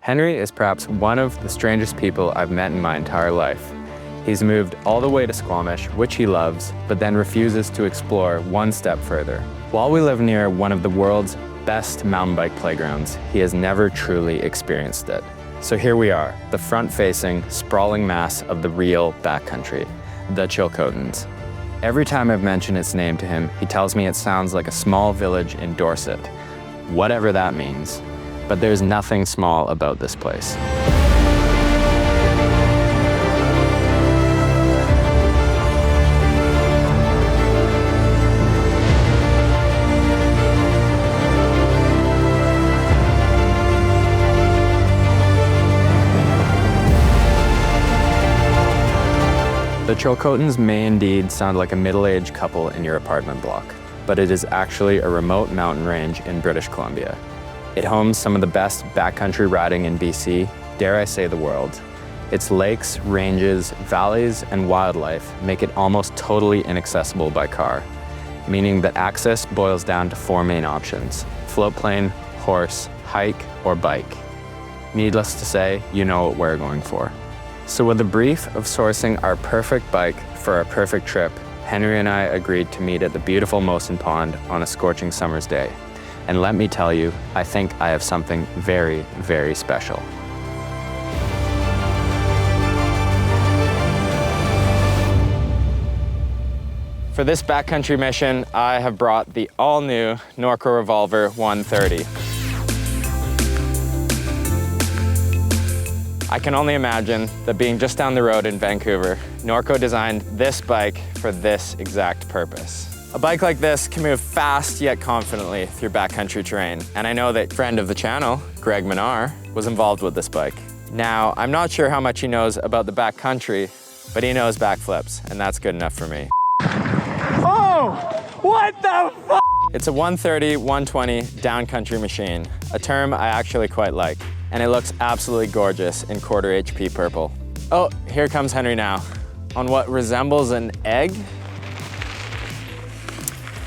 Henry is perhaps one of the strangest people I've met in my entire life. He's moved all the way to Squamish, which he loves, but then refuses to explore one step further. While we live near one of the world's best mountain bike playgrounds, he has never truly experienced it. So here we are, the front-facing, sprawling mass of the real backcountry, the Chilcotins. Every time I've mentioned its name to him, he tells me it sounds like a small village in Dorset, whatever that means. But there's nothing small about this place. The Chilcotins may indeed sound like a middle-aged couple in your apartment block, but it is actually a remote mountain range in British Columbia. It homes some of the best backcountry riding in BC, dare I say the world. Its lakes, ranges, valleys, and wildlife make it almost totally inaccessible by car, meaning that access boils down to 4 main options: float plane, horse, hike, or bike. Needless to say, you know what we're going for. So with the brief of sourcing our perfect bike for our perfect trip, Henry and I agreed to meet at the beautiful Mosen Pond on a scorching summer's day. And let me tell you, I think I have something very, very special. For this backcountry mission, I have brought the all-new Norco Revolver 130. I can only imagine that being just down the road in Vancouver, Norco designed this bike for this exact purpose. A bike like this can move fast yet confidently through backcountry terrain. And I know that friend of the channel, Greg Minar, was involved with this bike. Now, I'm not sure how much he knows about the backcountry, but he knows backflips, and that's good enough for me. Oh, what the f***? It's a 130, 120 downcountry machine, a term I actually quite like. And it looks absolutely gorgeous in QuarterHP purple. Oh, here comes Henry now, on what resembles an egg.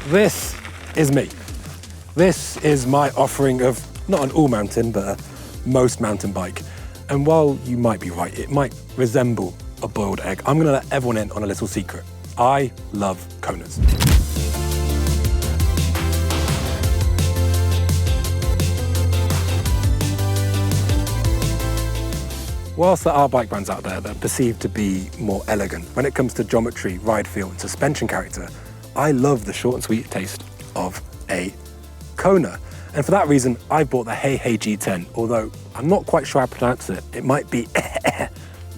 This is me. This is my offering of not an all-mountain, but a most mountain bike. And while you might be right, it might resemble a boiled egg, I'm gonna let everyone in on a little secret. I love Konas. Whilst there are bike brands out there that are perceived to be more elegant, when it comes to geometry, ride feel, and suspension character, I love the short and sweet taste of a Kona. And for that reason, I bought the Hei Hei G10, although I'm not quite sure how to pronounce it. It might be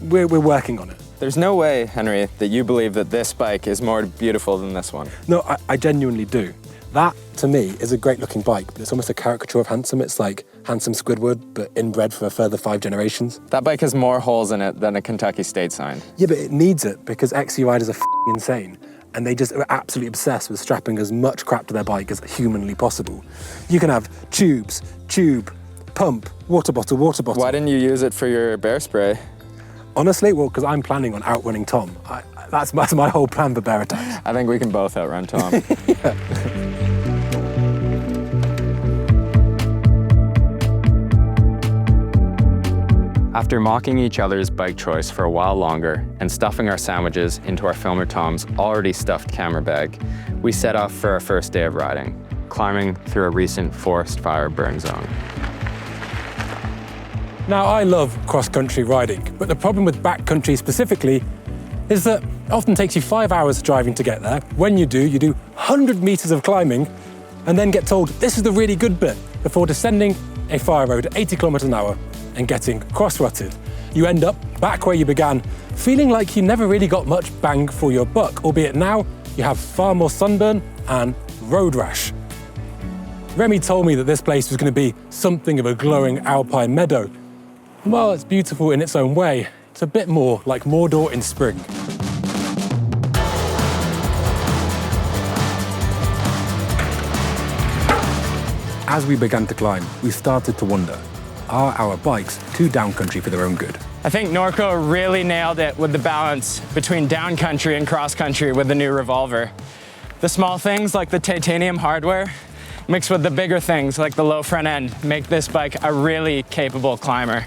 we're working on it. There's no way, Henry, that you believe that this bike is more beautiful than this one. No, I genuinely do. That, to me, is a great looking bike, but it's almost a caricature of handsome. It's like handsome Squidward, but inbred for a further 5 generations. That bike has more holes in it than a Kentucky state sign. Yeah, but it needs it because XC riders are f***ing insane. And they just are absolutely obsessed with strapping as much crap to their bike as humanly possible. You can have tubes, tube, pump, water bottle, water bottle. Why didn't you use it for your bear spray? Honestly, well, because I'm planning on outrunning Tom. That's my whole plan for bear attacks. I think we can both outrun Tom. Yeah. After mocking each other's bike choice for a while longer and stuffing our sandwiches into our filmer Tom's already stuffed camera bag, we set off for our first day of riding, climbing through a recent forest fire burn zone. Now, I love cross-country riding, but the problem with backcountry specifically is that it often takes you 5 hours driving to get there. When you do 100 meters of climbing and then get told this is the really good bit before descending a fire road at 80 kilometers an hour and getting cross-rutted. You end up back where you began, feeling like you never really got much bang for your buck, albeit now you have far more sunburn and road rash. Remi told me that this place was going to be something of a glowing alpine meadow. And while it's beautiful in its own way, it's a bit more like Mordor in spring. As we began to climb, we started to wonder, are our bikes too downcountry for their own good? I think Norco really nailed it with the balance between downcountry and cross-country with the new Revolver. The small things like the titanium hardware mixed with the bigger things like the low front end, make this bike a really capable climber.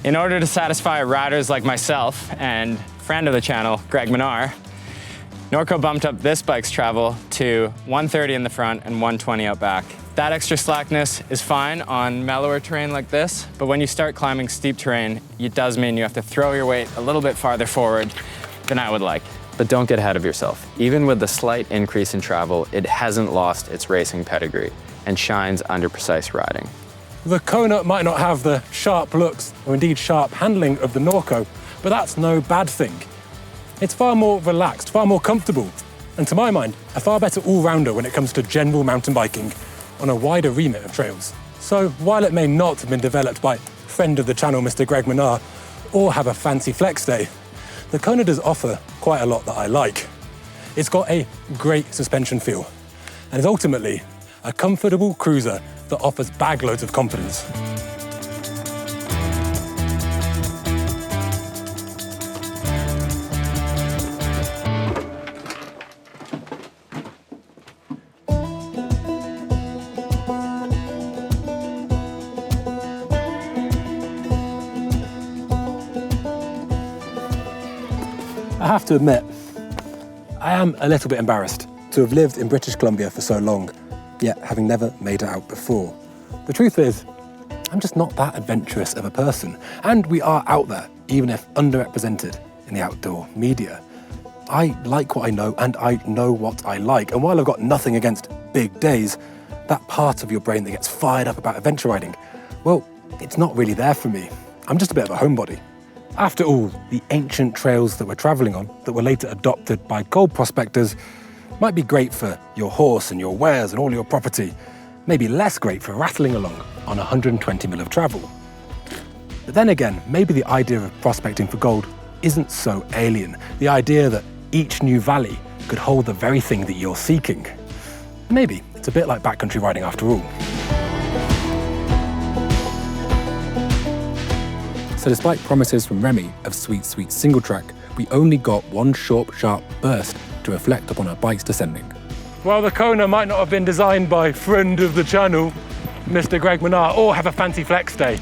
In order to satisfy riders like myself and friend of the channel, Greg Minar, Norco bumped up this bike's travel to 130 in the front and 120 out back. That extra slackness is fine on mellower terrain like this, but when you start climbing steep terrain, it does mean you have to throw your weight a little bit farther forward than I would like. But don't get ahead of yourself. Even with the slight increase in travel, it hasn't lost its racing pedigree and shines under precise riding. The Kona might not have the sharp looks, or indeed sharp handling of the Norco, but that's no bad thing. It's far more relaxed, far more comfortable, and to my mind, a far better all-rounder when it comes to general mountain biking on a wider remit of trails. So while it may not have been developed by friend of the channel, Mr. Greg Minar, or have a fancy flex day, the Kona does offer quite a lot that I like. It's got a great suspension feel, and is ultimately a comfortable cruiser that offers bag loads of confidence. I have to admit, I am a little bit embarrassed to have lived in British Columbia for so long, yet having never made it out before. The truth is, I'm just not that adventurous of a person, and we are out there, even if underrepresented in the outdoor media. I like what I know, and I know what I like, and while I've got nothing against big days, that part of your brain that gets fired up about adventure riding, well, it's not really there for me. I'm just a bit of a homebody. After all, the ancient trails that we're travelling on, that were later adopted by gold prospectors, might be great for your horse and your wares and all your property, maybe less great for rattling along on 120 mil of travel. But then again, maybe the idea of prospecting for gold isn't so alien. The idea that each new valley could hold the very thing that you're seeking. Maybe it's a bit like backcountry riding after all. So despite promises from Remi of sweet, sweet single track, we only got one short, sharp burst to reflect upon our bikes descending. While the Kona might not have been designed by friend of the channel, Mr. Greg Minar, or have a fancy flex day,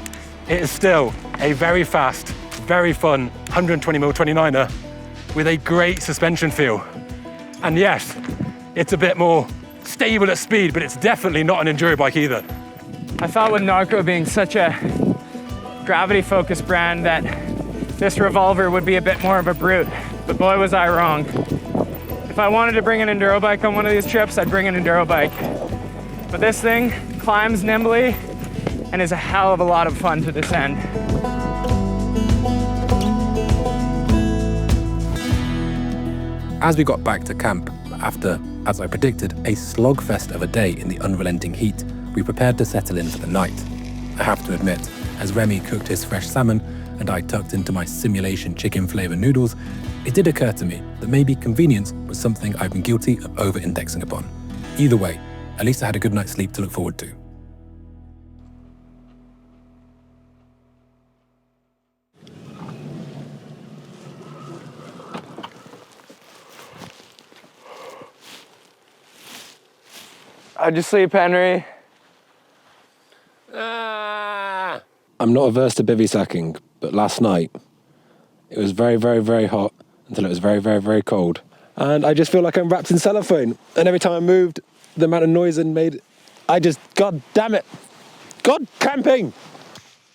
it is still a very fast, very fun 120mm 29er with a great suspension feel. And yes, it's a bit more stable at speed, but it's definitely not an enduro bike either. I thought with Norco being such a gravity-focused brand that this Revolver would be a bit more of a brute, but boy was I wrong. If I wanted to bring an enduro bike on one of these trips, I'd bring an enduro bike. But this thing climbs nimbly and is a hell of a lot of fun to descend. As we got back to camp, after, as I predicted, a slogfest of a day in the unrelenting heat, we prepared to settle in for the night. I have to admit, as Remi cooked his fresh salmon and I tucked into my simulation chicken-flavoured noodles, it did occur to me that maybe convenience was something I've been guilty of over-indexing upon. Either way, at least I had a good night's sleep to look forward to. How'd you sleep, Henry? I'm not averse to bivy-sacking, but last night, it was very, very, very hot until it was very, very, very cold. And I just feel like I'm wrapped in cellophane. And every time I moved, the amount of noise it made, God damn it, God camping!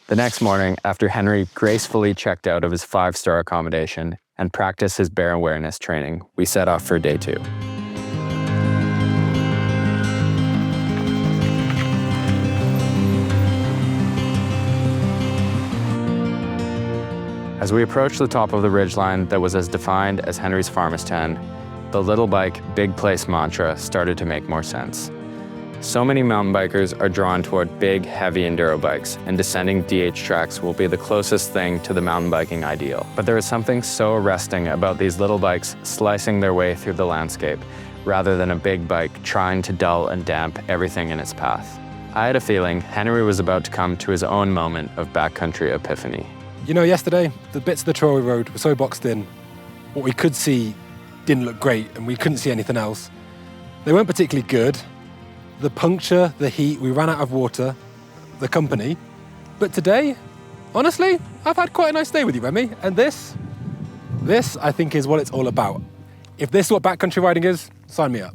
The next morning, after Henry gracefully checked out of his 5-star accommodation and practiced his bear awareness training, we set off for day 2. As we approached the top of the ridgeline that was as defined as Henry's Farmers 10, the little bike, big place mantra started to make more sense. So many mountain bikers are drawn toward big, heavy enduro bikes, and descending DH tracks will be the closest thing to the mountain biking ideal. But there is something so arresting about these little bikes slicing their way through the landscape, rather than a big bike trying to dull and damp everything in its path. I had a feeling Henry was about to come to his own moment of backcountry epiphany. You know, yesterday, the bits of the trail road were so boxed in, what we could see didn't look great and we couldn't see anything else. They weren't particularly good, the puncture, the heat, we ran out of water, the company. But today, honestly, I've had quite a nice day with you, Remi. And this I think is what it's all about. If this is what backcountry riding is, sign me up.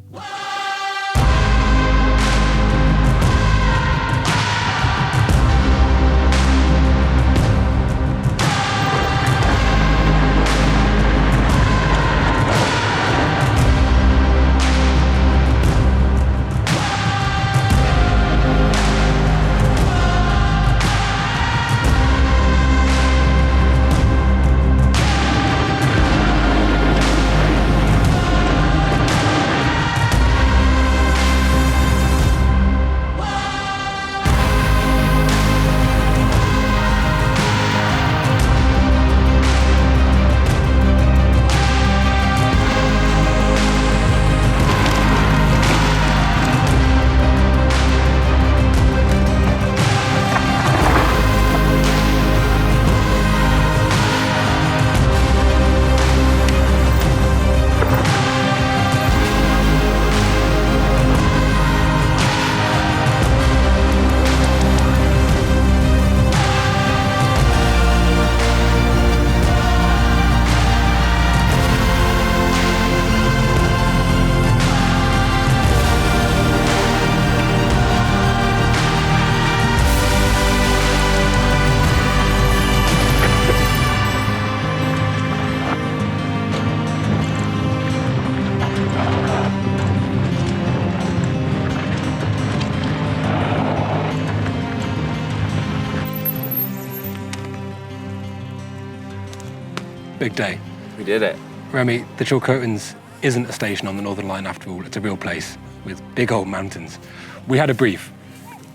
Big day. We did it. Remi, the Chilcotins isn't a station on the Northern Line after all. It's a real place with big old mountains. We had a brief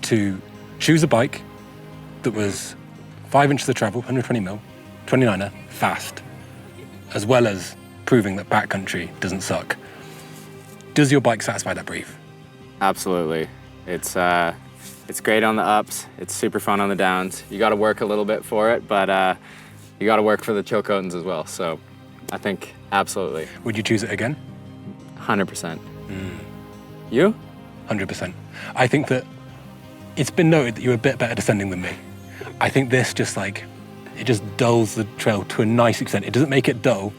to choose a bike that was 5 inches of travel, 120 mil, 29er, fast, as well as proving that backcountry doesn't suck. Does your bike satisfy that brief? Absolutely. It's great on the ups. It's super fun on the downs. You got to work a little bit for it, but you got to work for the Chilcotins as well. So I think absolutely. Would you choose it again? 100%. You? 100%. I think that it's been noted that you're a bit better descending than me. I think this just it just dulls the trail to a nice extent. It doesn't make it dull.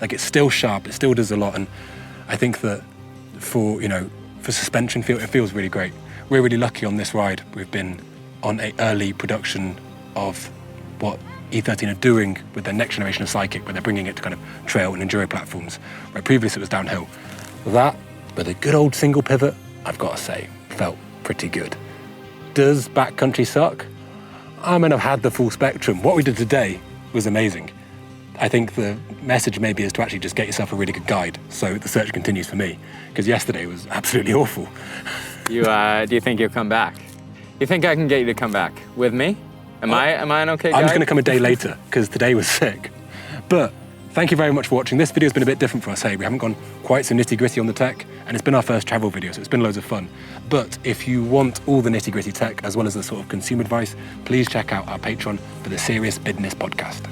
Like, it's still sharp, it still does a lot. And I think that for suspension feel, it feels really great. We're really lucky on this ride. We've been on an early production of what E13 are doing with their next generation of Psychic, where they're bringing it to kind of trail and enduro platforms, where previously it was downhill. That, but a good old single pivot, I've got to say, felt pretty good. Does backcountry suck? I mean, I've had the full spectrum. What we did today was amazing. I think the message maybe is to actually just get yourself a really good guide, so the search continues for me, because yesterday was absolutely awful. Do you think you'll come back? You think I can get you to come back with me? Am I an okay guy? I'm just going to come a day later, because today was sick. But thank you very much for watching. This video's been a bit different for us, hey? We haven't gone quite so nitty-gritty on the tech, and it's been our first travel video, so it's been loads of fun. But if you want all the nitty-gritty tech, as well as the sort of consumer advice, please check out our Patreon for the Serious Business Podcast.